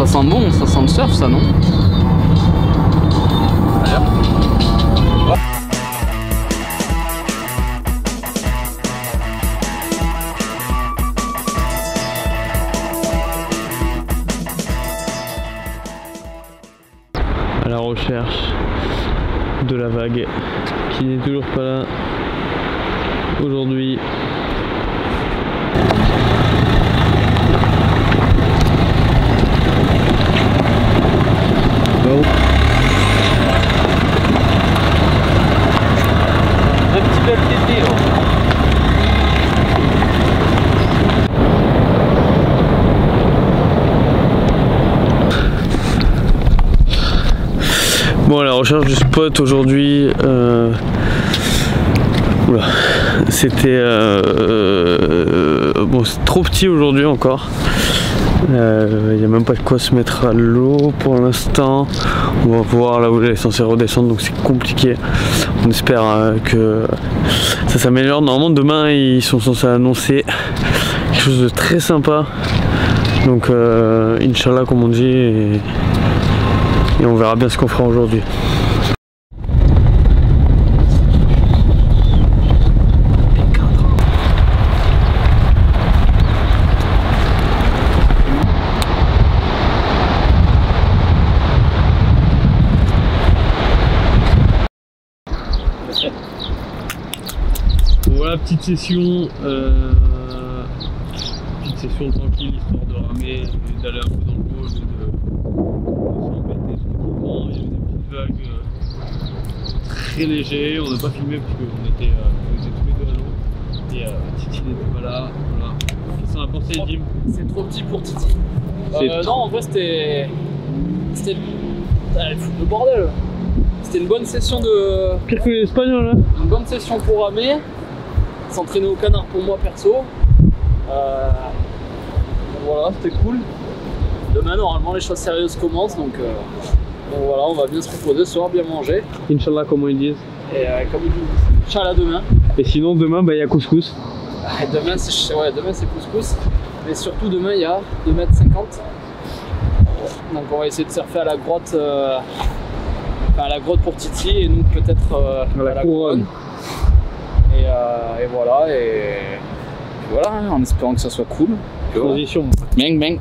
Ça sent bon, ça sent le surf ça, non? Allez hop. À la recherche de la vague qui n'est toujours pas là aujourd'hui. Bon. Un petit peu de tété, Bon, à la recherche du spot aujourd'hui, oula, c'était bon, c'est trop petit aujourd'hui encore. Il n'y a même pas de quoi se mettre à l'eau pour l'instant. On va voir là où elle est censée redescendre, donc c'est compliqué. On espère que ça s'améliore. Normalement demain ils sont censés annoncer quelque chose de très sympa. Donc Inch'Allah comme on dit, et on verra bien ce qu'on fera aujourd'hui. Voilà, petite session tranquille, histoire de ramer, d'aller un peu dans le bol, de s'embêter tranquillement. Il y avait des petites vagues très légères, on n'a pas filmé parce qu'on était tous les deux à l'eau et Titi n'était pas là. Voilà. Qu'est-ce qu'on a pensé, Jim? c'est trop petit pour Titi. Non, en vrai c'était allez, foutre le bordel. C'était une bonne session de... Pire que les Espagnols là. Une bonne session pour ramer. S'entraîner au canard pour moi perso. Voilà, c'était cool. Demain normalement les choses sérieuses commencent, donc voilà, on va bien se reposer ce soir, bien manger. Inch'Allah comme ils disent. Et comme ils disent, Inch'Allah demain. Et sinon demain il y a couscous. Demain c'est couscous. Mais surtout demain il y a 2,50 m. Donc on va essayer de surfer à la grotte. À la grotte pour Titi et nous peut-être à la couronne. Et voilà, en espérant que ça soit cool. Transition. Bang bang.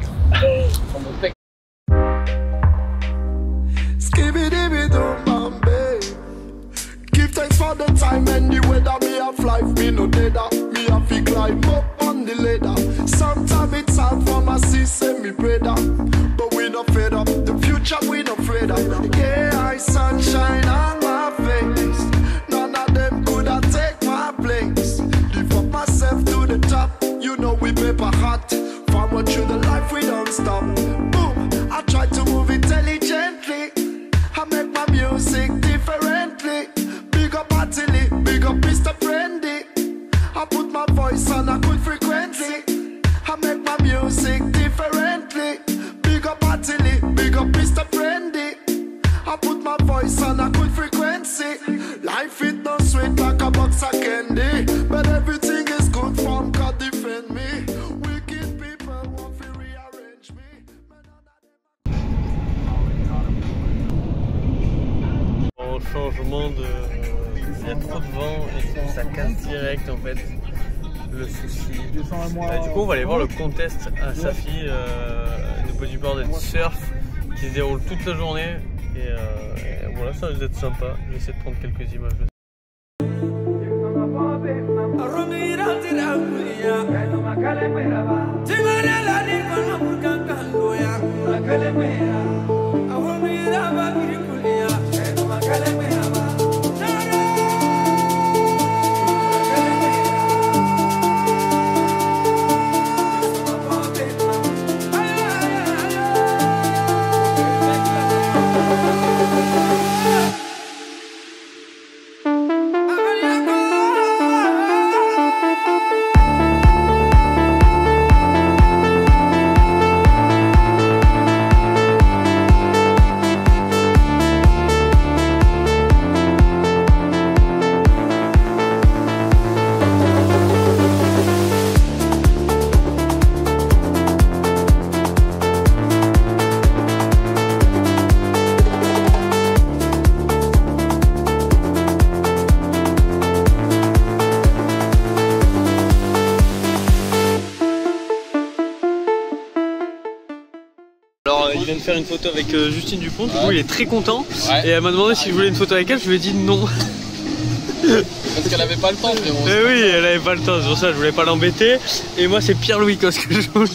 Give thanks for the time and the weather. Me have life, me no deader. Me have to climb up on the ladder. Sometimes it's hard for my sister, me brother. But we not fed up. The future we not afraid of. Yeah, I sunshine on my face. None of them could have take my place. Lift up myself to the top. You know we paper hot. Forward through the life we don't stop. Boom, I try to move intelligently. I make my music differently. Big up Atili, big up Mr. Friendly. I put my voice on a good frequency. I make my music differently. Big up Atili, big up Mr. Friendly. I put my voice on a good frequency. Life is not sweet like a box of candy, but everything is good from God defend me. Wicked people want to rearrange me. Au changement de... Il y a trop de vent et ça casse direct en fait le souci. Du coup on va aller voir le contest à Safi de bodyboard et de surf qui se déroule toute la journée et voilà, ça risque d'être sympa. Je vais essayer de prendre quelques images de ça. vient de faire une photo avec Justine Dupont, du coup il est très content. Ouais. Et elle m'a demandé si je voulais une photo avec elle, je lui ai dit non. Parce qu'elle avait pas le temps, frérot. Eh oui, elle avait pas le temps, c'est pour ça que je voulais pas l'embêter. Et moi c'est Pierre-Louis Cos que je voulais.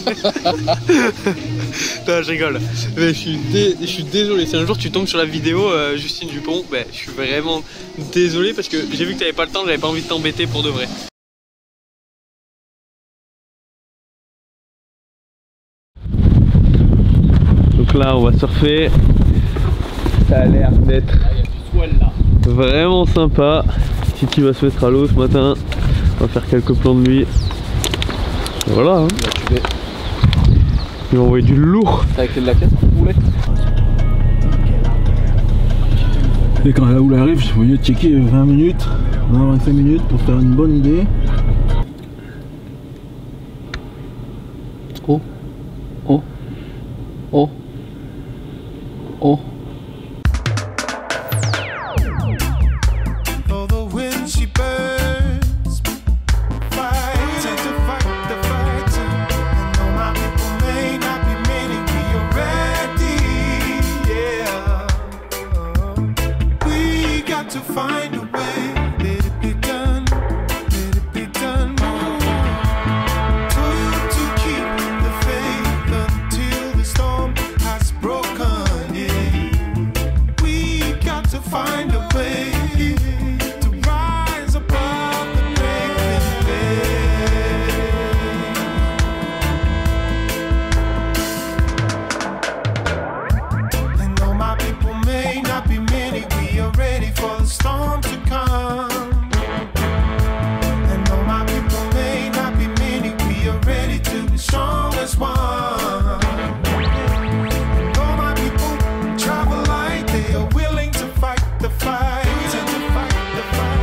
Non, je rigole. Mais je suis désolé, si un jour tu tombes sur la vidéo Justine Dupont, ben, je suis vraiment désolé parce que j'ai vu que t'avais pas le temps, j'avais pas envie de t'embêter pour de vrai. Donc là on va surfer. Ça a l'air d'être vraiment sympa. Titi va se mettre à l'eau ce matin. On va faire quelques plans de lui. Et voilà. Hein. Il va envoyer du lourd. T'as avec les laquettes pour rouler. Et quand la houle arrive, il faut mieux checker 20 minutes, 25 minutes pour faire une bonne idée. Oh. Oh. Oh. Oh. Find a way, let it be done, let it be done. Told you to keep the faith until the storm has broken. Yeah, we got to find a way to rise above the breaking way. And though my people may not be many, we are ready for the storm to come. And though my people may not be many, we are ready to be strong as one. And though my people travel light, they are willing to fight the fight and to fight the fight.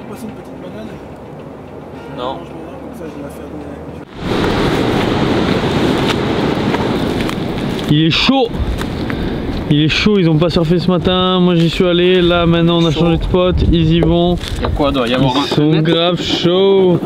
Passer une petite banane. Non. Comme ça, je vais la faire des... Il est chaud. Il est chaud, ils ont pas surfé ce matin. Moi j'y suis allé. Là maintenant on a changé de spot. Ils y vont. Il y a quoi, doit y avoir Ils sont grave chauds.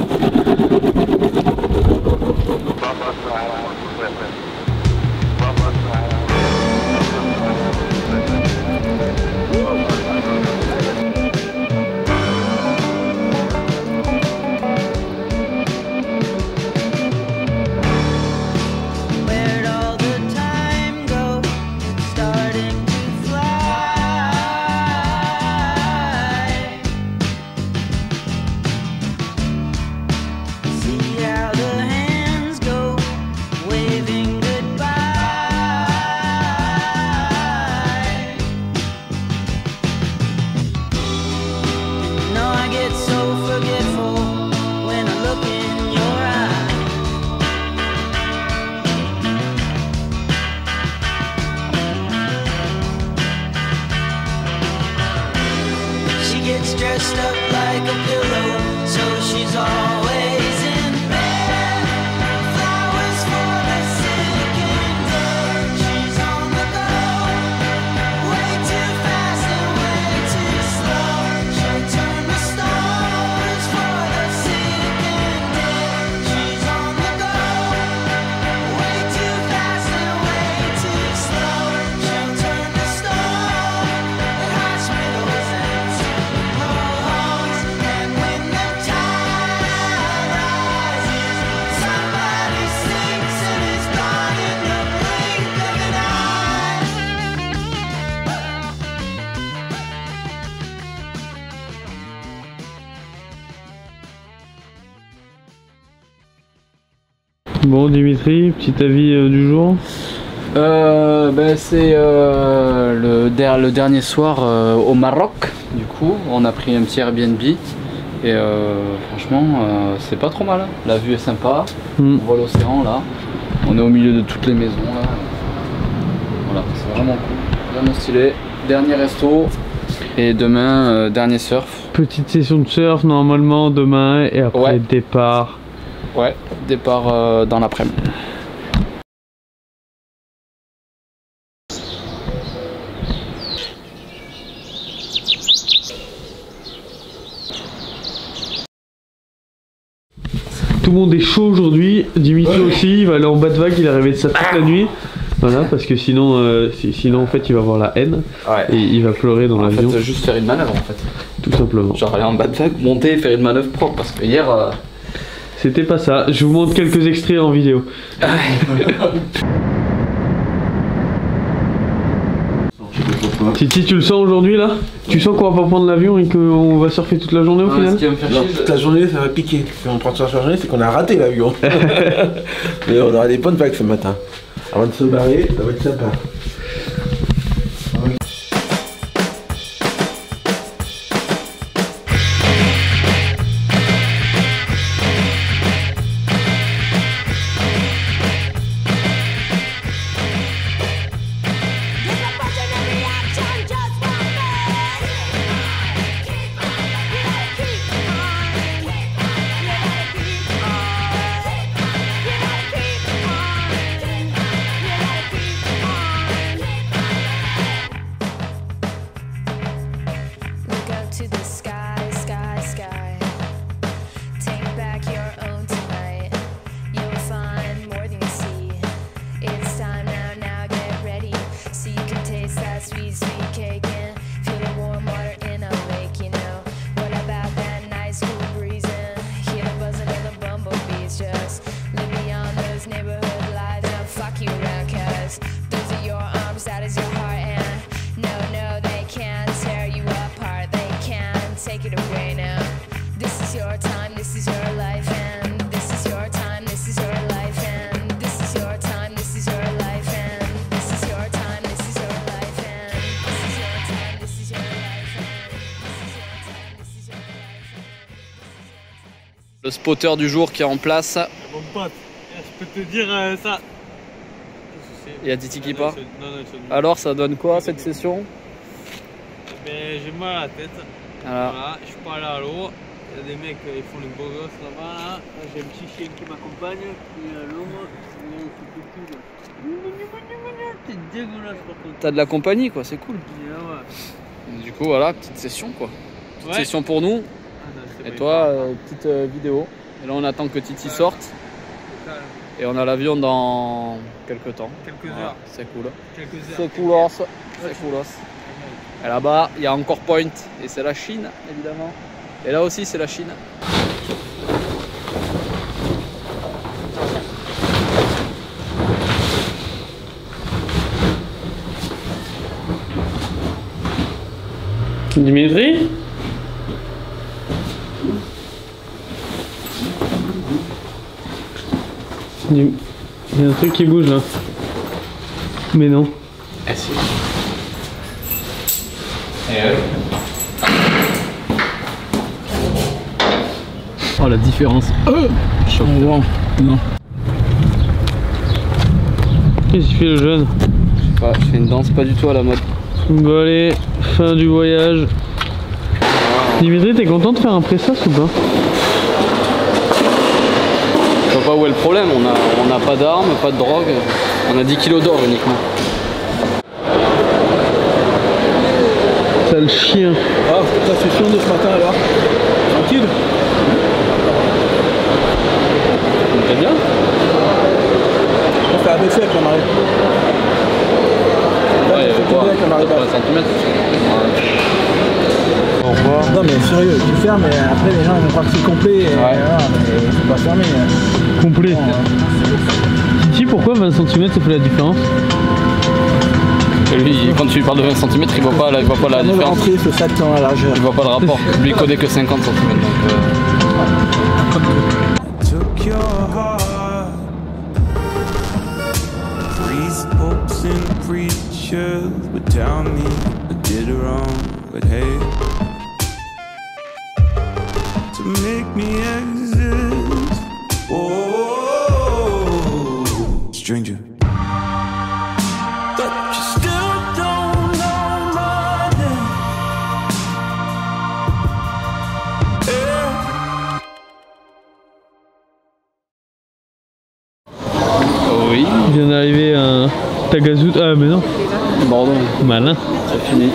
Where'd all the time go? It's starting to fly. See how the hands go, waving goodbye. No, I get so forgetful when I look in your eyes. She gets dressed up like a pillow, so she's always in bed. Flowers for the sick and dead. She's on the go, way too fast and way too slow. She'll turn the stars for the sick and dead. She's on the go, way too fast and way too slow. She'll turn the stars at hospitals and homes. And when the tide rises, somebody sinks and is gone in the blink of an eye. Bon Dimitri, petit avis du jour. C'est le dernier soir au Maroc. Du coup, on a pris un petit Airbnb et franchement, c'est pas trop mal. Hein. La vue est sympa. On voit l'océan là. On est au milieu de toutes les maisons là. Voilà, c'est vraiment cool, vraiment stylé. Dernier resto, Et demain, dernier surf. Petite session de surf normalement demain et après Ouais. départ. Ouais, départ dans l'après-midi. Tout le monde est chaud aujourd'hui, Dimitri aussi, il va aller en bas de vague, il est rêvé de ça toute la nuit. Voilà, parce que sinon, sinon en fait il va avoir la haine Ouais. et il va pleurer dans En l'avion, fait, juste faire une manœuvre en fait. tout simplement. Genre aller en bas de vague, monter et faire une manœuvre propre. Parce que hier. C'était pas ça, je vous montre quelques extraits en vidéo. Titi, tu le sens aujourd'hui là? Tu sens qu'on va pas prendre l'avion et qu'on va surfer toute la journée au final? Ce qui va me faire Non, chier, toute la journée ça va piquer. Si on prend toute la journée, c'est qu'on a raté l'avion. Mais on aura des bonnes vagues ce matin. Avant de se barrer, ça va être sympa. Look up to the sky, sky, sky. Take back your own tonight. You'll find more than you see. It's time now, now get ready. So you can taste that sweet, sweet cake and feel the warm water in a lake, you know. What about that nice cool breeze and hear the buzzing of the bumblebees? Just live beyond those neighborhood lights and fuck you around, cause those are your arms, that is your heart, and no, no, they can't tear you apart. They can't take it away now. This is your time, this is your life, and this is your time, this is your life, and this is your time, this is your life, and this is your time, this is your life, and this is your time, this is your life, and this is your time, this is your life. Le spotter du jour qui est en place. Mon pote, je peux te dire ça. Il y a Titi qui part. Non, Alors ça donne quoi cette session? Mais j'ai mal à la tête. Voilà. Voilà, je suis pas allé à l'eau. Il y a des mecs, ils font les beaux gosses là-bas. Là. J'ai un petit chien qui m'accompagne, qui est à l'ombre. C'est dégueulasse par contre. T'as de la compagnie quoi, c'est cool. Ouais. Du coup voilà, petite session quoi. Petite Ouais. session pour nous. Ah non, c'est Et pas toi, grave. petite vidéo. Et là on attend que Titi sorte. Et on a l'avion dans quelques temps. Quelques Voilà, heures. c'est cool. Quelques heures. C'est coolos. C'est coolos. Et là-bas, il y a encore Point. Et c'est la Chine, évidemment. Et là aussi, c'est la Chine. Dimitri? Il y a un truc qui bouge là. Mais non. Eh si. Et oh la différence. Choc. Non. Qu'est-ce qu'il fait le jeune? Je fais une danse pas du tout à la mode. Bon allez, fin du voyage. Dimitri, t'es content de faire un pré-sas ou pas? Je vois pas où est le problème, on n'a pas d'armes, pas de drogue, on a 10 kilos d'or uniquement. Sale chien. Ah, ta session de ce matin alors? Tranquille? T'es bien? On fait abaisser avec la marée. Ouais, il faut avec la marée basse. 3 cm. Au revoir. Non mais sérieux, tu fermes et après les gens vont croire que c'est complet et voilà, mais c'est pas fermé. Complet. Bon, Titi, pourquoi 20 cm ça fait la différence? Et lui, quand tu lui parles de 20 cm, il voit pas la de différence. rentrer ce sac dans la largeur. Il voit pas le rapport. Lui, il connaît que 50 cm. Took your heart. Priest, popes, and preachers would tell me I did wrong, but hey, to make me exist. Oh, stranger. But you still don't know my name. Toulouse. Ah mais non. Bordeaux. Malin. C'est fini.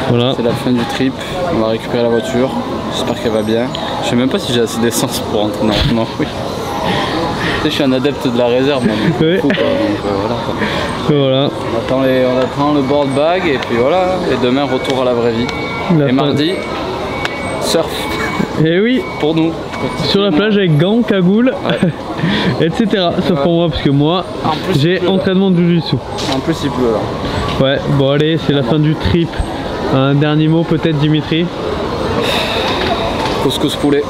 Voilà. C'est la fin du trip. On va récupérer la voiture. J'espère qu'elle va bien. Je sais même pas si j'ai assez d'essence pour rentrer. Non, oui. Tu sais, je suis un adepte de la réserve, moi. Ouais. Fou, quoi. Donc, voilà. Voilà. On attend le board bag et puis voilà. Et demain, retour à la vraie vie. La Et fin. mardi, surf Et oui, pour nous. sur la plage avec gants, cagoule, etc. Sauf pour moi parce que moi En plus, il j'ai pleut, là. entraînement de jiu-jitsu. En plus, il pleut là. Ouais, bon allez, c'est la fin du trip. Un dernier mot peut-être Dimitri? Couscous poulet.